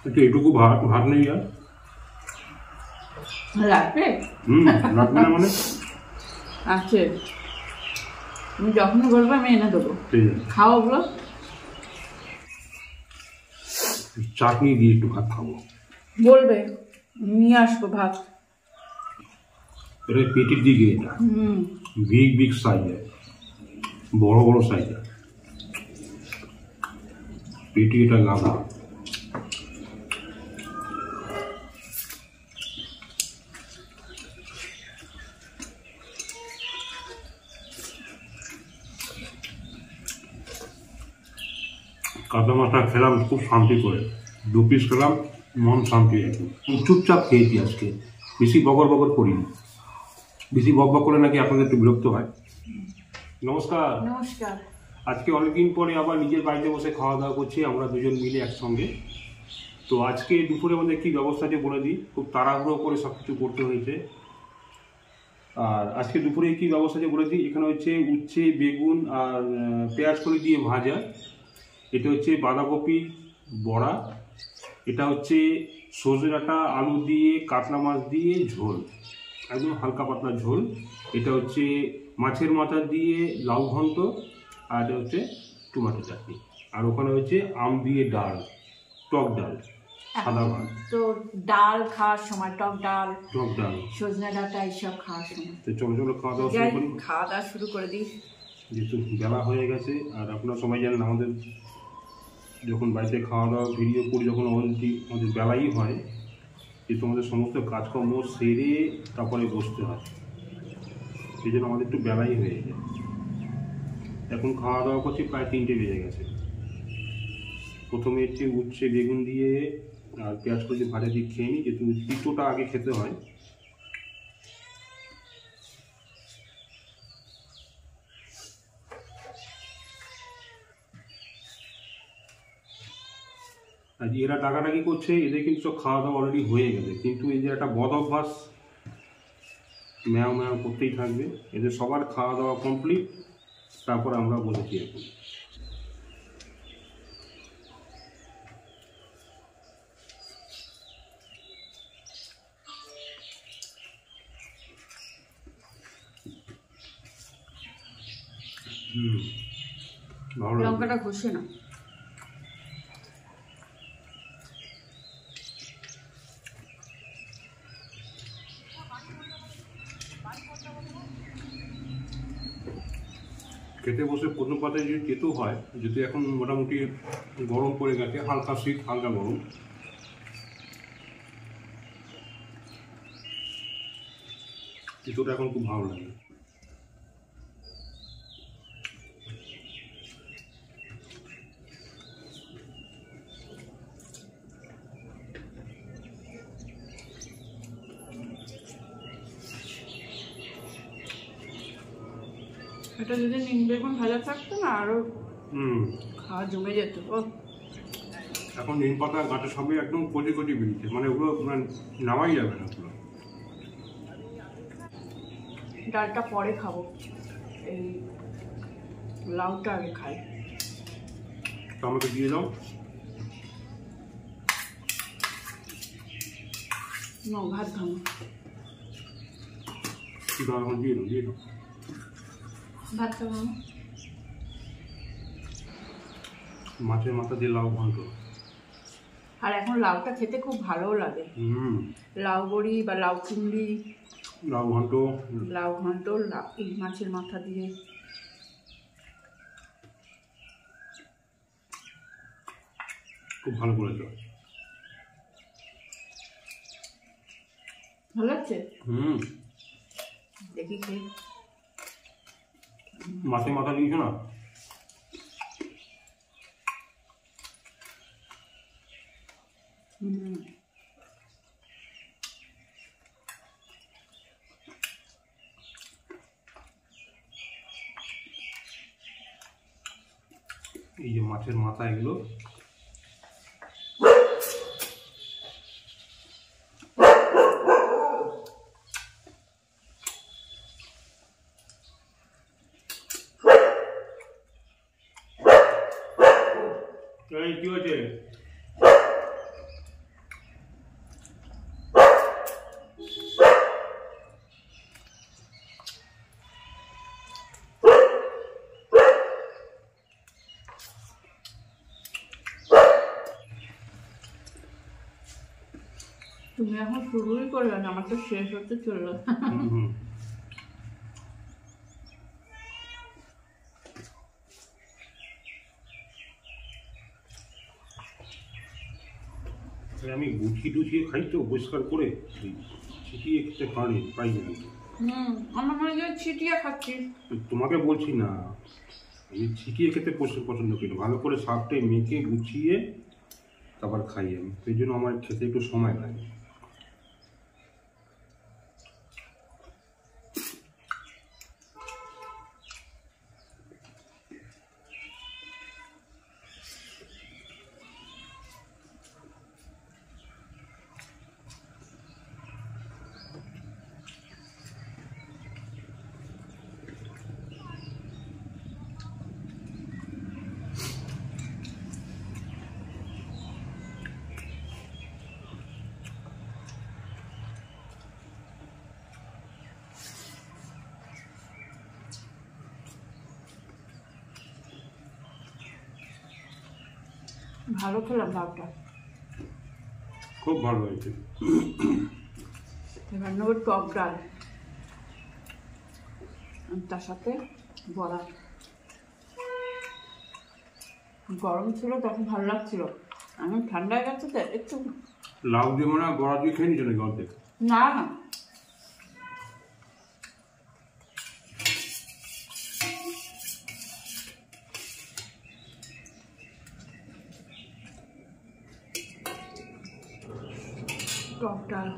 একটু এটুকু ভাত ভাত নেই আর লাগবে? লাগবে না মানে আছে, তুমি যখনই বলবো আমি এনে দেবো। ঠিক আছে, খাও ওগুলো। চাটনি দিয়ে একটু ভাত খাবো। বলবে নিয়ে আসবো ভাত। এটা পেটির দিকে, এটা বিগ বিগ সাইজের, বড় বড় সাইজের পেটি, এটা গাদা। কাতলা মাছটা খেলাম খুব শান্তি করে, 2 পিস খেলাম, মন শান্তি একদম। চুপচাপ খেয়েছি আজকে, বেশি বকর বকর করিনি। বেশি বক বক করে নাকি আপনাদের একটু বিরক্ত হয়। নমস্কার। নমস্কার। আজকে অনেকদিন পরে আবার নিজের বাড়িতে বসে খাওয়া দাওয়া করছি আমরা দুজন মিলে একসঙ্গে। তো আজকে দুপুরে আমাদের কী ব্যবস্থা আছে বলে দিই, খুব তাড়াহুড়ো করে সব কিছু করতে হয়েছে। আর আজকে দুপুরে কী ব্যবস্থা আছে বলে দিই। এখানে হচ্ছে উচ্ছে, বেগুন আর পেঁয়াজ কলি দিয়ে ভাজা। এটা হচ্ছে বাঁধাকপি বড়া। এটা হচ্ছে সজনে ডাঁটা আলু দিয়ে কাতলা মাছ দিয়ে ঝোল, একদম হালকা পাতলা ঝোল। এটা হচ্ছে মাছের মাথা দিয়ে লাউ ঘন্ট, আর এটা হচ্ছে টমেটো চাটনি। আর ওখানে হচ্ছে আম দিয়ে ডাল, টক ডাল, সাদা ভাত। তো ডাল খাওয়ার সময় টক ডাল সজনে ডাঁটা এইসব খাওয়ার সময়। তো চলো চলো খাওয়া দাওয়া শুরু করি। খাওয়া দাওয়া শুরু করে দিই, যেহেতু বেলা হয়ে গেছে। আর আপনারা সবাই জানেন আমাদের যখন বাড়িতে খাওয়া দাওয়া ভিডিও করি, যখন আমাদের বেলাই হয়, যে তোমাদের সমস্ত কাজকর্ম সেরে তারপরে বসতে হয়, সেই জন্য আমাদের একটু বেলাই হয়ে যায়। এখন খাওয়া দাওয়া করছি প্রায় 3টে বেজে গেছে। প্রথমে হচ্ছে উচ্ছে বেগুন দিয়ে আর পেঁয়াজ করে ভাজা দিয়ে খেয়ে নিই, যেহেতু তিতোটা আগে খেতে হয়। আর এরা ডাকাডাকি করছে, এদের কিন্তু সব খাওয়া দাওয়া অলরেডি হয়ে গেছে, কিন্তু এই যে একটা বদ অভ্যাস ম্যাও ম্যাও করতেই থাকবে। এদের সবার খাওয়া দাওয়া কমপ্লিট, তারপর আমরা বসেছি এখন। ভালো লঙ্কাটা ঘষে না। খেতে বসে প্রথম পাতায় যদি তেতো হয়, যদি এখন মোটামুটি গরম পড়ে গেছে, হালকা শীত হালকা গরম, তেতোটা এখন খুব ভালো লাগে। এটা যদি নিম বেগুন ভাজা থাকতো না আরো খাওয়া জমে যেত। এখন নিম পাতা গাঁটে সবই একদম কচি কচি বেরিয়েছে, মানে ওগুলো নামাই যাবে না পুরো। ডালটা পরে খাবো, এই লাউটা আগে খাই। তো আমাকে দিয়ে দাও। ভাত খাবো। দিয়ে দাও, দিয়ে দাও। ভাত খাবো। মাছের মাথা দিয়ে লাউ ঘন্ট। আর এখন লাউটা খেতে খুব ভালো লাগে। লাউ বড়ি বা লাউ চিংড়ি, লাউ ঘন্ট, এই মাছের মাথা দিয়ে খুব ভালো করেছো। ভালো লাগছে। দেখি খেয়ে। মাছের মাথা দিয়েছো না, এই যে মাছের মাথা, এগুলো কি হয়েছে? তুমি এখন শুরুই করবে না, আমার তো শেষ হতে চললো। আমি গুছিয়ে খাই তো পরিষ্কার করে, ছিটিয়ে খেতে পাই না। আমার মনে হয় ছিটিয়ে খাচ্ছি। তোমাকে বলছি না, আমি ছিটিয়ে খেতে পছন্দ করি, ভালো করে শাকটা মেখে গুছিয়ে তারপর খাই আমি, সেই জন্য আমার খেতে একটু সময় লাগে। ভালো খেলাম ভাবটা, খুব ভালো হয়েছে। এবার নেবো টক ডাল, তার সাথে বড়া। গরম ছিল তখন ভালো লাগছিল, এখন ঠান্ডা হয়ে গেছে তো একটু। লাউ দিয়ে মনে হয় বড়া দিয়ে খেয়ে নিচ্ছে নাকি অর্ধেক? না না, টক ডাল।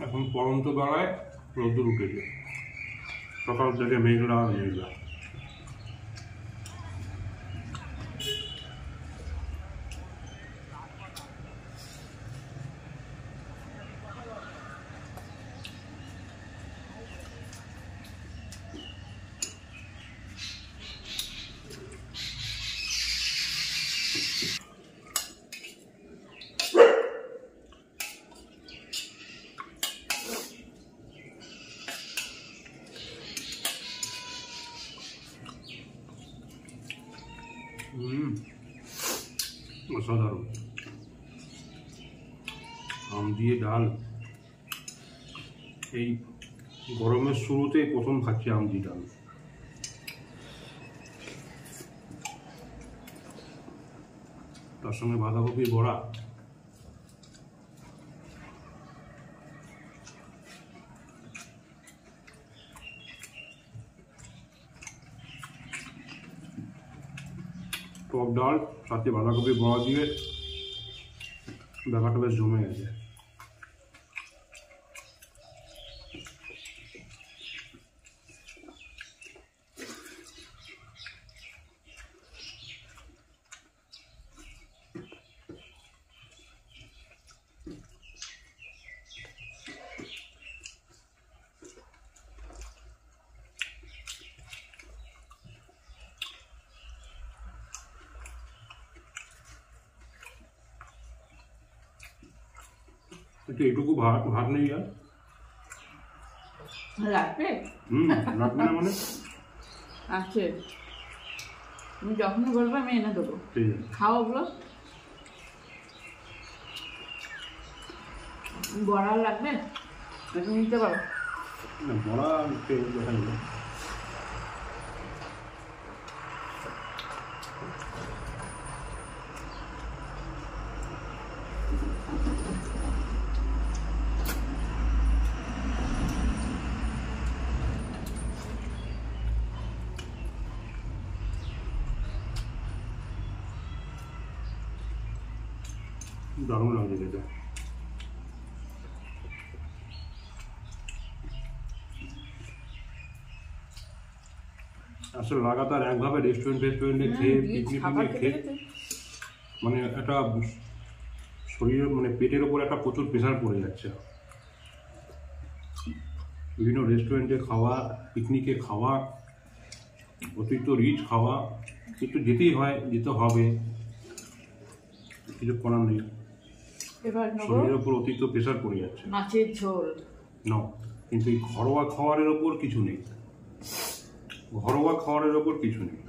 এখন পরন্ত বেলায় রোদ্দুর উঠেছে, সকাল থেকে মেঘলা মেঘলা। অসাধারণ আম দিয়ে ডাল, এই গরমের শুরুতে প্রথম খাচ্ছি আম দিয়ে ডাল। তার সঙ্গে বাঁধাকপি বড়া, টক ডাল সাথে বাঁধাকপি বড়া দিয়ে ব্যাপারটা বেশ জমে গেছে। এইটুকু ভাত নেই আর লাগবে? লাগবে না মানে আছে, তুমি যখন বলবে আমি এনে দেবো, ঠিক আছে। খাও ওগুলো। বড়া লাগবে তুমি নিতে পারো। না বড়া দেখা যাবে। দারুণ লাগছে খেতে। আসলে লাগাতার একভাবে রেস্টুরেন্টে খেয়ে পিকনিক খেয়ে মানে একটা শরীরের মানে পেটের ওপর একটা প্রচুর প্রেশার পড়ে যাচ্ছে। বিভিন্ন রেস্টুরেন্টে খাওয়া, পিকনিকে খাওয়া, অতিরিক্ত রিচ খাওয়া, একটু যেতেই হয়, যেতে হবে, কিছু করার নেই। এবার নেবো শরীরের উপর অতিরিক্ত প্রেশার পড়ে যাচ্ছে। মাছের ঝোল। না, কিন্তু এই ঘরোয়া খাবারের ওপর কিছু নেই, ঘরোয়া খাবারের ওপর কিছু নেই।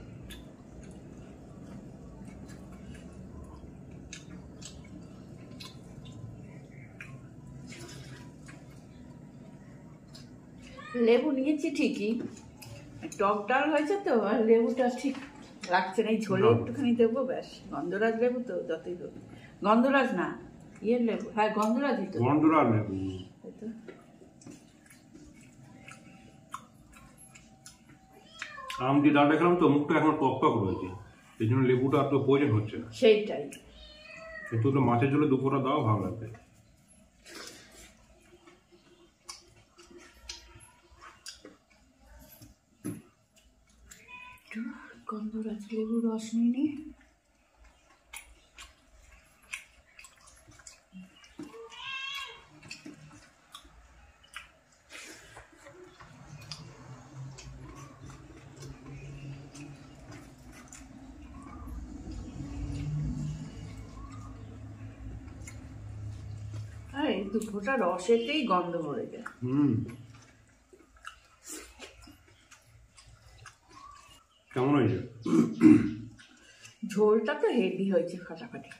লেবু নিয়েছি ঠিকই, টক ডাল হয়েছে তো, আর লেবুটা ঠিক লাগছে না। এই ঝোলে না। একটুখানি দেবো, ব্যাস। গন্ধরাজ লেবু তো, যতই হোক। গন্ধরাজ না, ইয়ের লেবু, হ্যাঁ গন্ধরাজই তো। গন্ডরা লেবু। তাই তো। আম দিয়ে ডালটা খেলাম তো, মুখটা এখন টক টক রয়েছে, এই জন্য লেবুটা আর তো প্রয়োজন হচ্ছে না। সেইটাই। একটু তো মাছের ঝোলে দুপুরটা দাও, ভালো লাগবে। একটু গন্ধরাজ লেবু রস নিয়ে নি। আর এই দু ফোঁটা রসেতেই গন্ধ ভরে যায়। কেমন হয়েছে? ঝোলটা তো হেভি হয়েছে, ফাটাফাটি।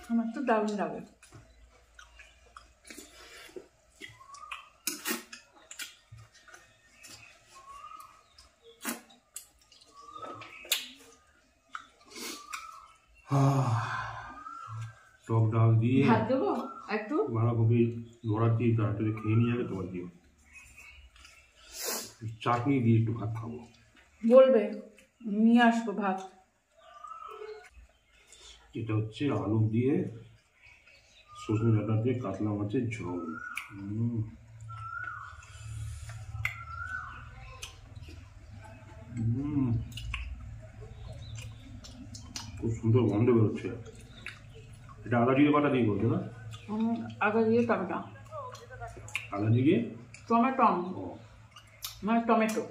আমার তো দারুণ লাগে। টক ডাল দিয়ে ভাত দেবো একটু? বাঁধাকপি ভরা দিয়ে তাড়াতাড়ি খেয়ে নিয়ে যাবে তোমার দিয়ে। চাটনি দিয়ে একটু ভাত খাবো। বলবে, নিয়ে আসবো ভাত। এটা হচ্ছে আলু দিয়ে সজনে ডাঁটা দিয়ে কাতলা মাছের ঝোল। খুব সুন্দর গন্ধ বেরোচ্ছে। এটা আদা জিরে বাটা দিয়ে করছে না? আদা দিয়ে টমেটো। আদা জিরে টমেটো ও, মানে টমেটো।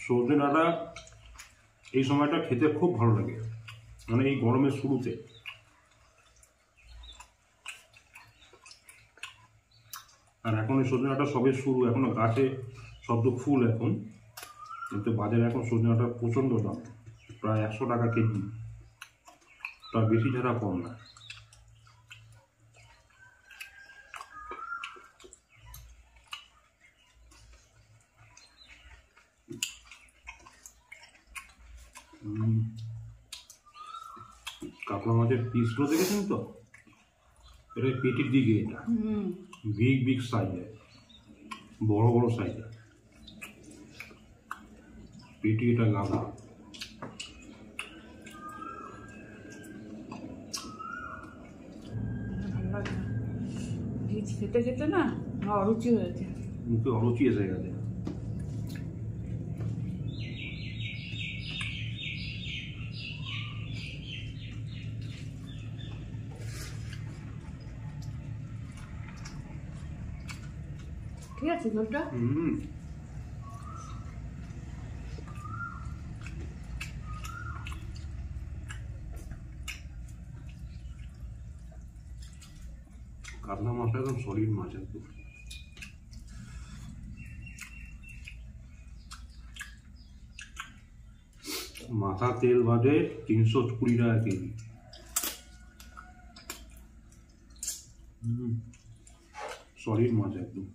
সজনে ডাঁটা এই সময়টা খেতে খুব ভালো লাগে, মানে এই গরমের শুরুতে। আর এখন এই সজনে ডাঁটা সবে শুরু, এখনো গাছে শব্দ ফুল এখন, কিন্তু বাজারে এখন সজনে ডাঁটার প্রচণ্ড দাম, প্রায় 100 টাকা কেজি, তার বেশি ছাড়া কম না। কাতলা মাছের পিসগুলো দেখেছেন তো, এটা পেটির দিকে, এটা বিগ বিগ সাইজের, বড় বড় সাইজের পেটি, এটা গাদা। ভালো লাগে না, রিচ খেতে খেতে না অরুচি হয়েছে। মুখে অরুচি এসে গেছে। ঠিক আছে ঝোলটা? কাতলা মাছটা একদম সলিড মাছ একদম। মাথা তেল বাদে 320 টাকা কেজি। সলিড মাছ একদম।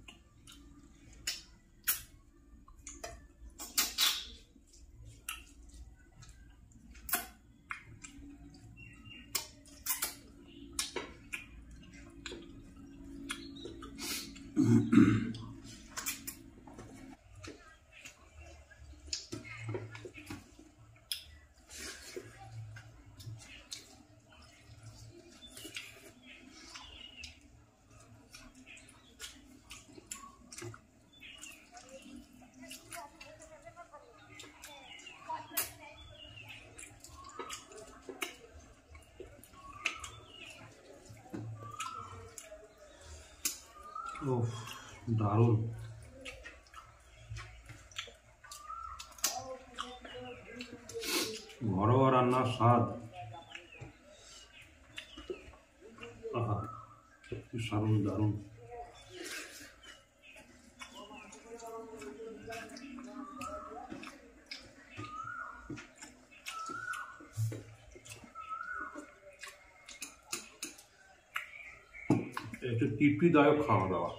ও দারুণ। ঘরোয়া রান্নার স্বাদ, আহা সত্যি দারুণ দারুণ। একটু তৃপ্তিদায়ক খাওয়া দাওয়া।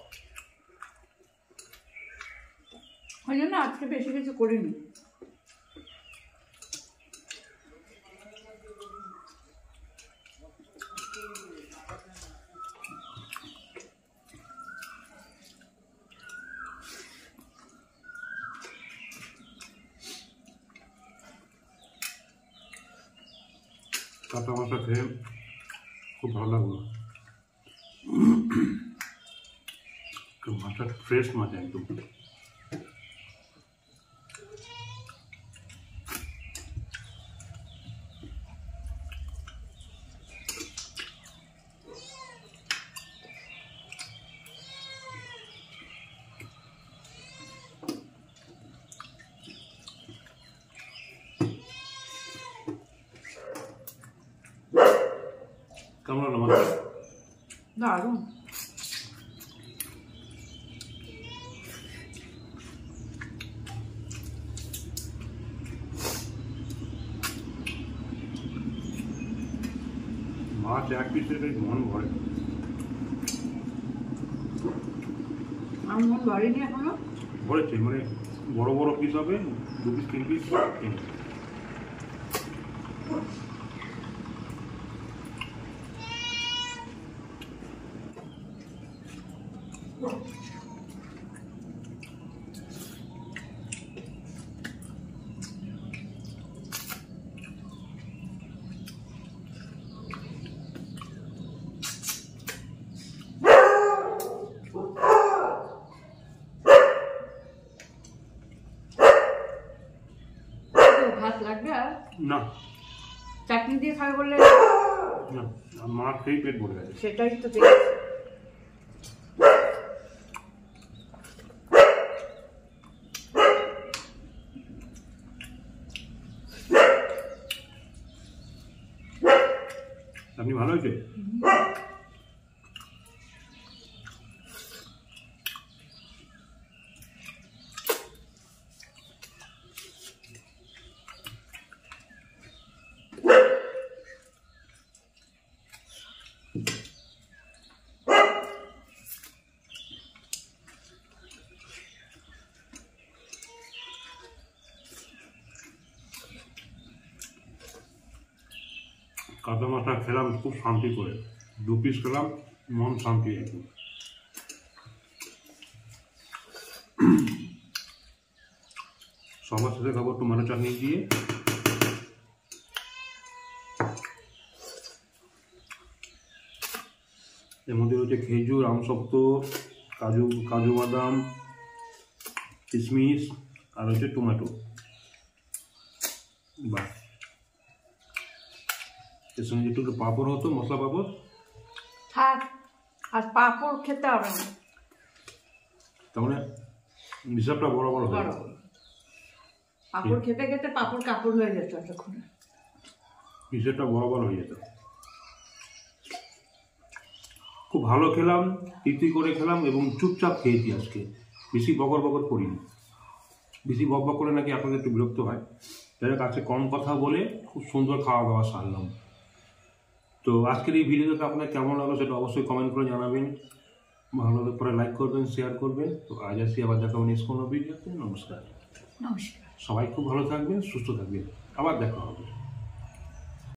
ওই জন্য আজকে বেশি কিছু করিনি। কাঁচা মাছটা খেয়ে খুব ভালো লাগলো। মাছটা ফ্রেশ মাছ একদম। কেমন হলো মাছ? দারুণ। মাছ এক পিসে মন ভরে। আমার মন ভরেনি এখনো। ভরেছে মানে বড় বড় পিস হবে, 2 পিস 3 পিস। ভাত লাগবে আর না, চাটনি দিয়ে খাবে বললে না, মাছ খেয়েই পেট ভরে গেছে। সেটাই তো দেখছি। আপনি ভালো হয়েছে? কাঁচা মাছটা খেলাম খুব শান্তি করে, 2 পিস খেলাম, মন শান্তি একদম। সবার সাথে খাবো টমেটো চাটনি দিয়ে। এর মধ্যে হচ্ছে খেজুর, আমসত্ব, কাজু বাদাম, কিশমিশ আর হচ্ছে টমেটো। বাহ, এর সঙ্গে একটু পাঁপড় হতো, মশলা পাঁপড়। থাক, আর পাঁপড় খেতে হবে না। তার মানে হিসাবটা বড় বড় হয়ে গেছে। পাঁপড় খেতে খেতে পাঁপড় কাপড় হয়ে যেত এতক্ষণে। হিসেবটা বড় বড় হয়ে যেত। খুব ভালো খেলাম, তৃপ্তি করে খেলাম এবং চুপচাপ খেয়েছি আজকে, বেশি বকর বকর করিনি। বেশি বক বক করে নাকি আপনাদের একটু বিরক্ত হয়, যাই হোক আজকে কম কথা বলে খুব সুন্দর খাওয়া দাওয়া সারলাম। তো আজকের এই ভিডিওটা আপনার কেমন লাগলো সেটা অবশ্যই কমেন্ট করে জানাবেন। ভালো লাগলে পরে লাইক করবেন, শেয়ার করবেন। তো আজ আসি, আবার দেখা হবে নেক্সট কোনো ভিডিওতে। নমস্কার। নমস্কার। সবাই খুব ভালো থাকবেন, সুস্থ থাকবেন, আবার দেখা হবে।